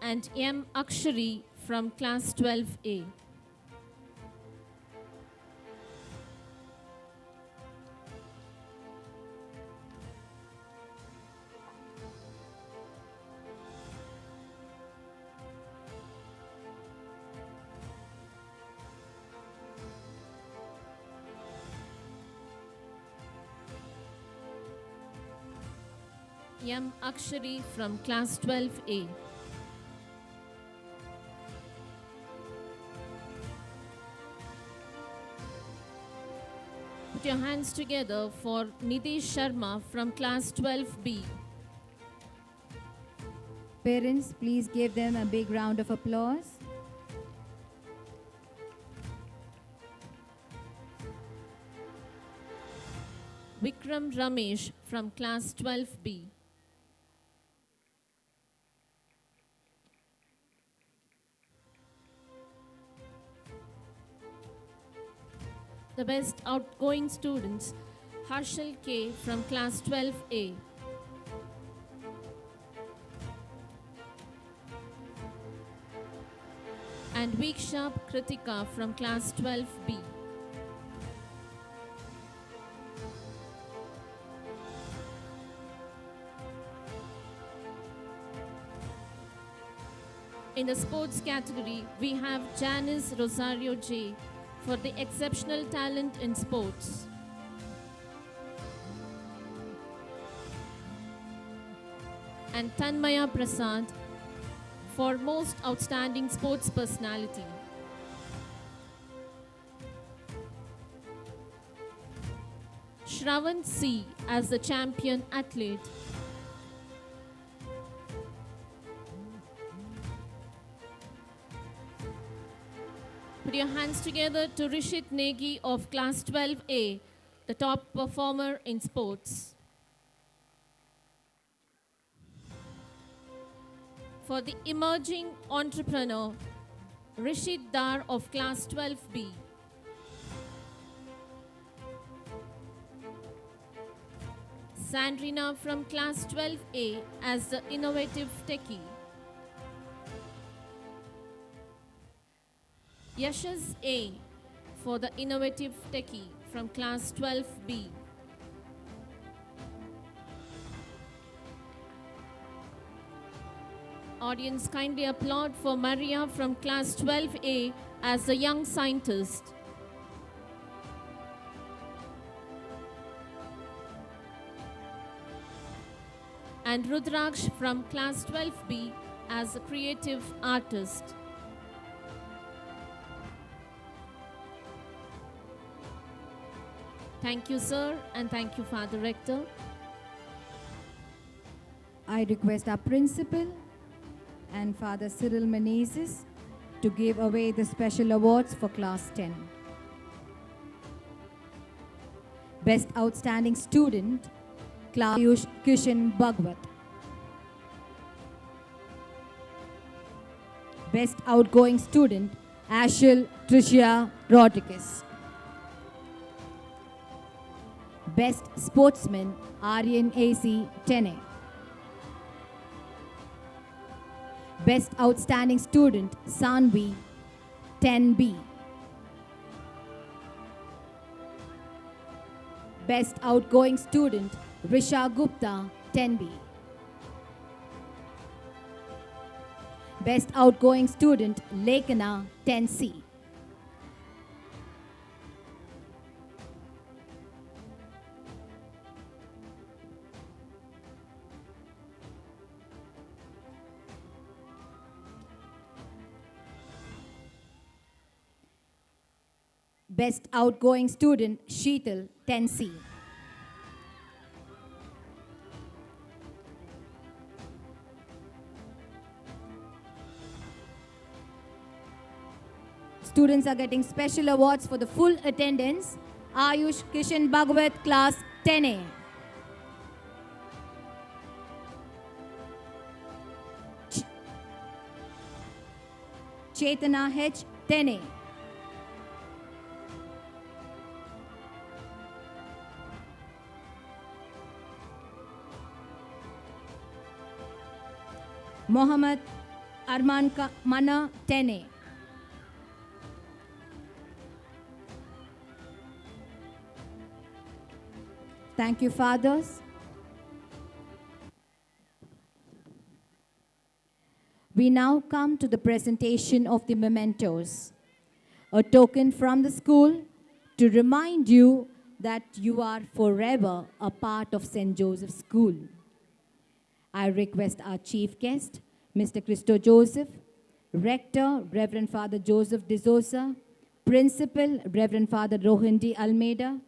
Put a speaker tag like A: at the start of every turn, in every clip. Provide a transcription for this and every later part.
A: and M. Akshari from class 12A. M. Akshari from class 12A. Put your hands together for Nitish Sharma from class 12B.
B: Parents, please give them a big round of applause.
A: Vikram Ramesh from class 12B. The best outgoing students, Harshal K from class 12A. And Viksha Kritika from class 12B. In the sports category, we have Janice Rosario J for the exceptional talent in sports. And Tanmaya Prasad for most outstanding sports personality. Shravan C as the champion athlete. Put your hands together to Rishit Negi of class 12A, the top performer in sports. For the emerging entrepreneur, Rishit Dar of class 12B. Sandrina from class 12A as the innovative techie. Yashas A for the innovative techie from class 12B. Audience, kindly applaud for Maria from class 12A as the young scientist. And Rudraksh from class 12B as a creative artist. Thank you, sir, and thank you, Father Rector.
B: I request our principal and Father Cyril Menezes to give away the special awards for class 10. Best Outstanding Student, class Ayush Kishan Bhagwat. Best Outgoing Student, Ashil Tricia Rodriguez. Best Sportsman, Aryan AC Tene. Best Outstanding Student, Sanvi 10B. Best Outgoing Student, Risha Gupta 10B. Best Outgoing Student, Lekana 10C. Best Outgoing Student, Sheetal 10C. Students are getting special awards for the full attendance. Ayush Kishan Bhagwat, class 10A. Chetana H, 10A. Mohammed Arman Mana Tene. Thank you, fathers. We now come to the presentation of the mementos, a token from the school to remind you that you are forever a part of St. Joseph's School. I request our chief guest, Mr. Christo Joseph, Rector, Reverend Father Joseph D'Souza, Principal, Reverend Father Rohindi Almeida,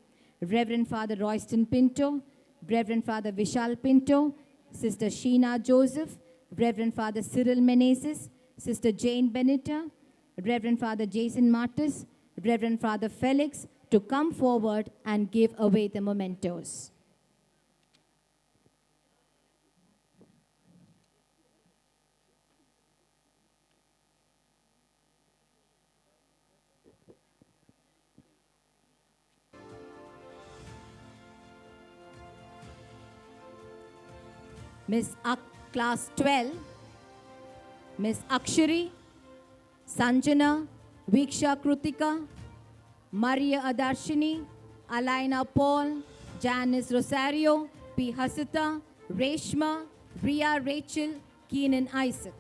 B: Reverend Father Royston Pinto, Reverend Father Vishal Pinto, Sister Sheena Joseph, Reverend Father Cyril Meneses, Sister Jane Benita, Reverend Father Jason Martis, Reverend Father Felix, to come forward and give away the mementos. Class 12, Miss Akshari, Sanjana, Viksha Krutika, Maria Adarshini, Alaina Paul, Janice Rosario, P. Hasita, Reshma, Ria Rachel, Keenan Isaac.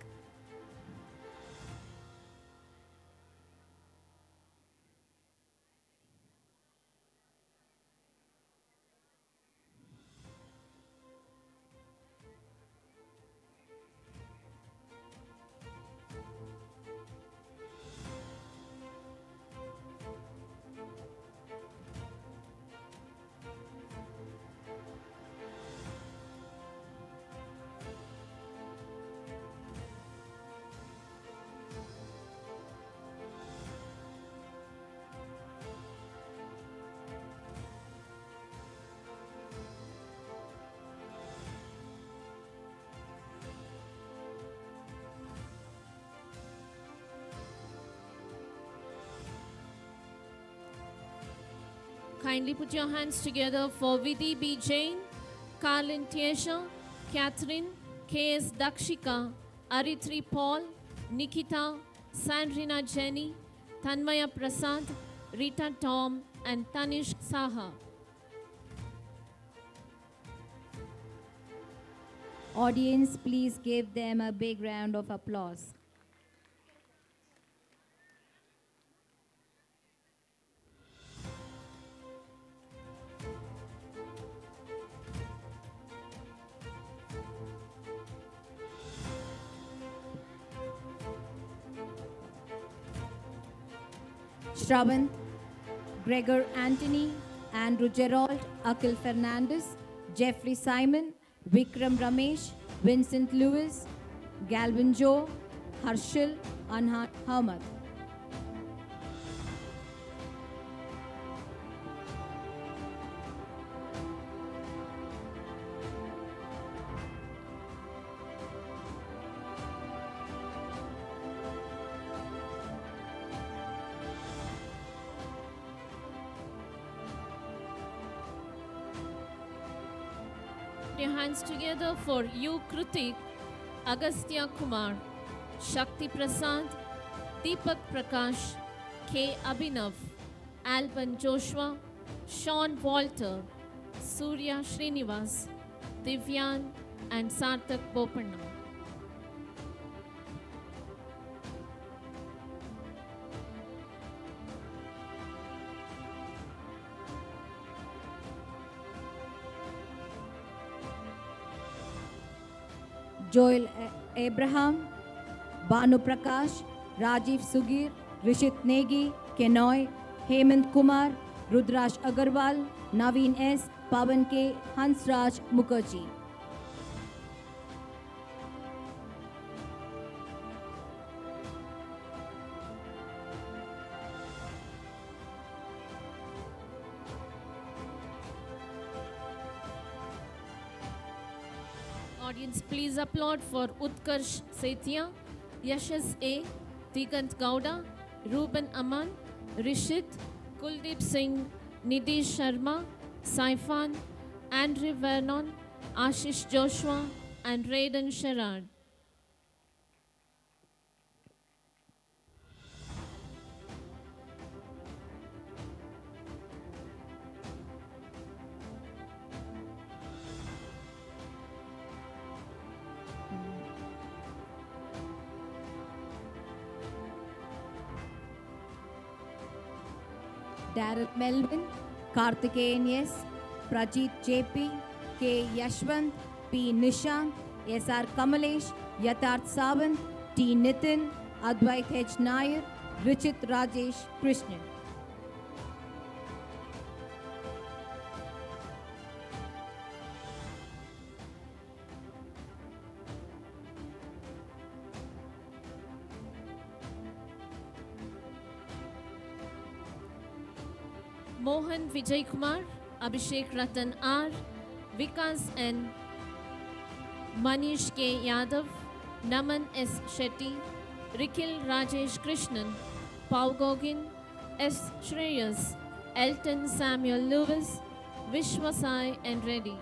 A: Kindly put your hands together for Vidhi B. Jain, Carlin Tiesha, Catherine, K.S. Dakshika, Aritri Paul, Nikita, Sandrina Jenny, Tanmaya Prasad, Rita Tom, and Tanish Saha.
B: Audience, please give them a big round of applause. Shravan, Gregor Anthony, Andrew Gerald, Akil Fernandez, Jeffrey Simon, Vikram Ramesh, Vincent Lewis, Galvin Joe, Harshil, Anha Ahmad.
A: Your hands together for U. Kritik, Agastya Kumar, Shakti Prasad, Deepak Prakash, K. Abhinav, Alban Joshua, Sean Walter, Surya Srinivas, Divyan, and Sarthak Bopanna.
B: Joel Abraham, Banu Prakash, Rajiv Sugir, Rishit Negi, Kenoy, Hemant Kumar, Rudrash Agarwal, Naveen S, Pavan K, Hansraj Mukherjee.
A: Audience, please applaud for Utkarsh Sethia, Yashas A, Digant Gowda, Ruben Aman, Rishit, Kuldeep Singh, Nidhi Sharma, Saifan, Andrew Vernon, Ashish Joshua, and Rayden Sherrard.
B: Daryl Melvin, Karthikeyan S, Prajit JP, K. Yashwant, P. Nishant, S.R. Kamalesh, Yatarth Sawant, T. Nitin, Advait H. Nair, Richit Rajesh Krishnan.
A: Mohan Vijay Kumar, Abhishek Ratan R, Vikas N, Manish K. Yadav, Naman S. Shetty, Rikhil Rajesh Krishnan, Pau Gogin, S. Shreyas, Elton Samuel Lewis, Vishwasai and Reddy.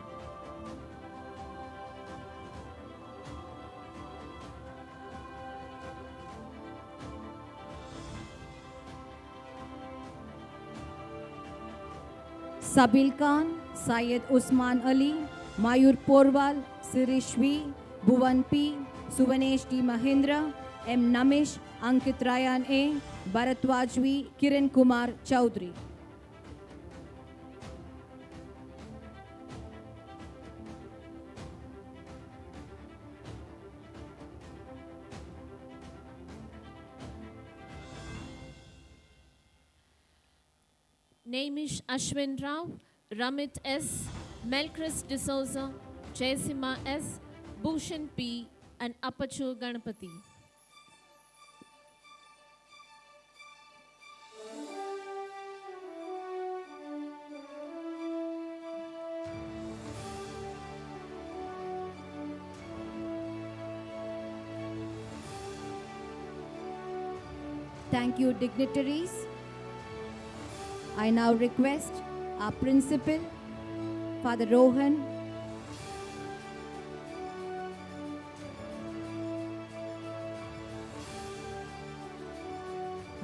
B: Sabil Khan, Syed Usman Ali, Mayur Porwal, Sirish V, Bhuvan P, Suvanesh D. Mahindra, M. Namish, Ankit Rayan A, Bharatwaj V, Kiran Kumar Chaudhary.
A: Naimish Ashwin Rao, Ramit S, Melchris D'Souza, Jaisima S, Bhushan P, and Apachu Ganapati.
B: Thank you, dignitaries. I now request our principal, Father Rohan,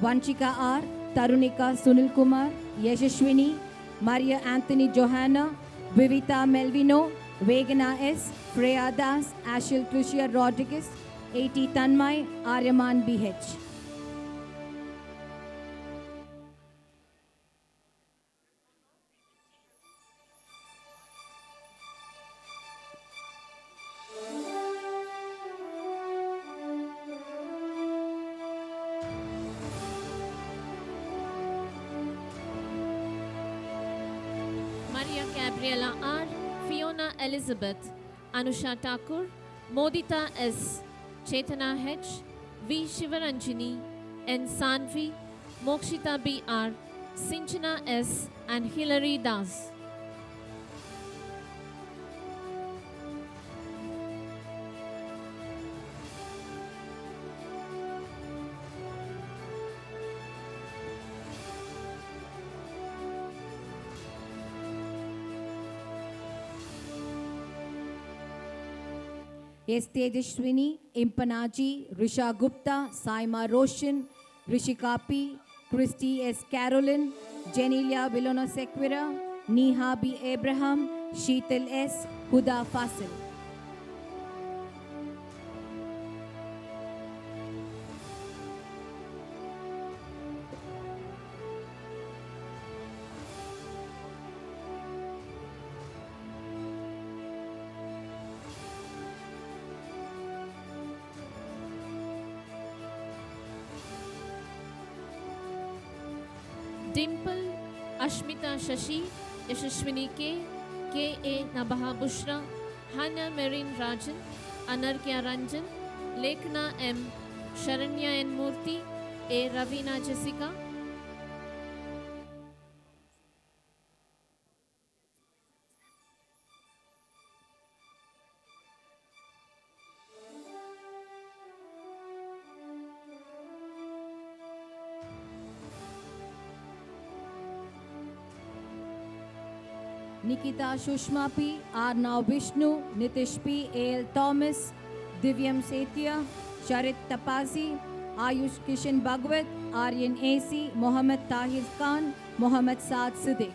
B: Vanchika R, Tarunika Sunil Kumar, Yashashwini, Maria Anthony Johanna, Vivita Melvino, Vegana S, Freya Das, Ashil Crucia Rodriguez, A.T. Tanmay, Aryaman BH.
A: Maria Gabriela R, Fiona Elizabeth, Anusha Thakur, Modita S, Chetana H, V. Shivaranjini, N. Sanvi, Mokshita B. R, Sinchana S, and Hilary Das.
B: S. Tejashwini, Impanaji, Risha Gupta, Saima Roshan, Rishika P, Christy S. Carolyn, Jenilia Vilona Sequira, Neha B. Abraham, Sheetal S. Huda Fasil.
A: Dimple, Ashmita Shashi, Yashashwini K, K.A. Nabaha Bushra, Hanya Marine Rajan, Anarkya Ranjan, Lekna M, Sharanya N. Murthy, A. Ravina Jessica.
B: Nikita Shushma P, Arnav Vishnu, Nitish P, A.L. Thomas, Divyam Setia, Charit Tapazi, Ayush Kishan Bhagwat, Aryan A.C., Mohammed Tahir Khan, Mohammed Saad Siddiq.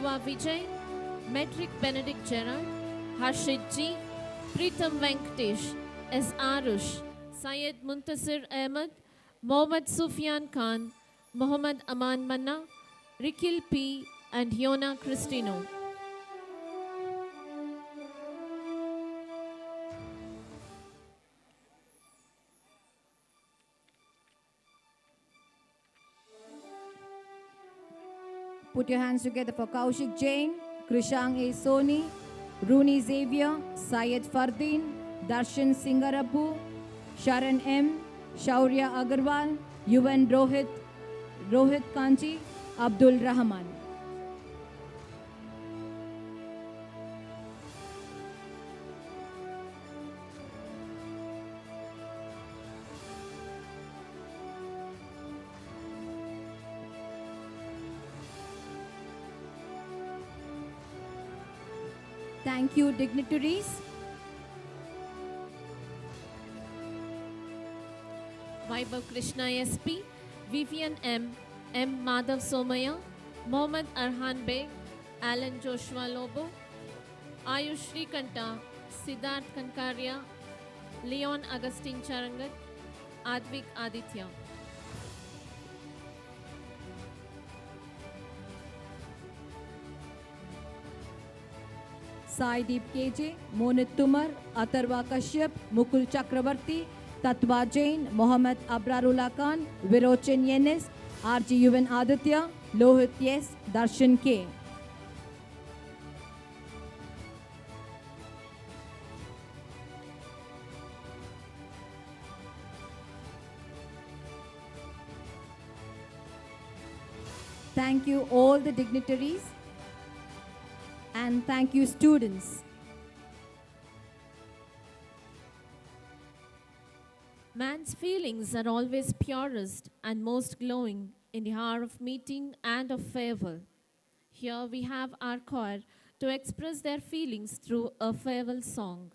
A: Yuva Vijay, Metric Benedict Gerard, Harshit G, Pritam Venkatesh, S. Arush, Syed Muntasir Ahmed, Mohammad Sufyan Khan, Mohammad Aman Manna, Rikil P. and Yona Cristino.
B: Put your hands together for Kaushik Jain, Krishang A. Soni, Rooney Xavier, Syed Fardeen, Darshan Singarapu, Sharan M, Shaurya Agarwal, Yuvan Rohit Kanji, Abdul Rahman. Thank you, dignitaries.
A: Vaibhav Krishna SP, Vivian M, M. Madhav Somaya, Mohammad Arhan Beg, Alan Joshua Lobo, Ayush Srikanta, Siddharth Kankaria, Leon Agustin Charangat, Advik Aditya.
B: Saideep KJ, Monit Tumar, Atharva Kashyap, Mukul Chakravarti, Tatwa Jain, Mohammad Abrarullah Khan, Virochan Yenis, RG Yuvan Aditya, Lohit Yes, Darshan K. Thank you all the dignitaries and thank you students.
A: Man's feelings are always purest and most glowing in the hour of meeting and of farewell. Here we have our choir to express their feelings through a farewell song.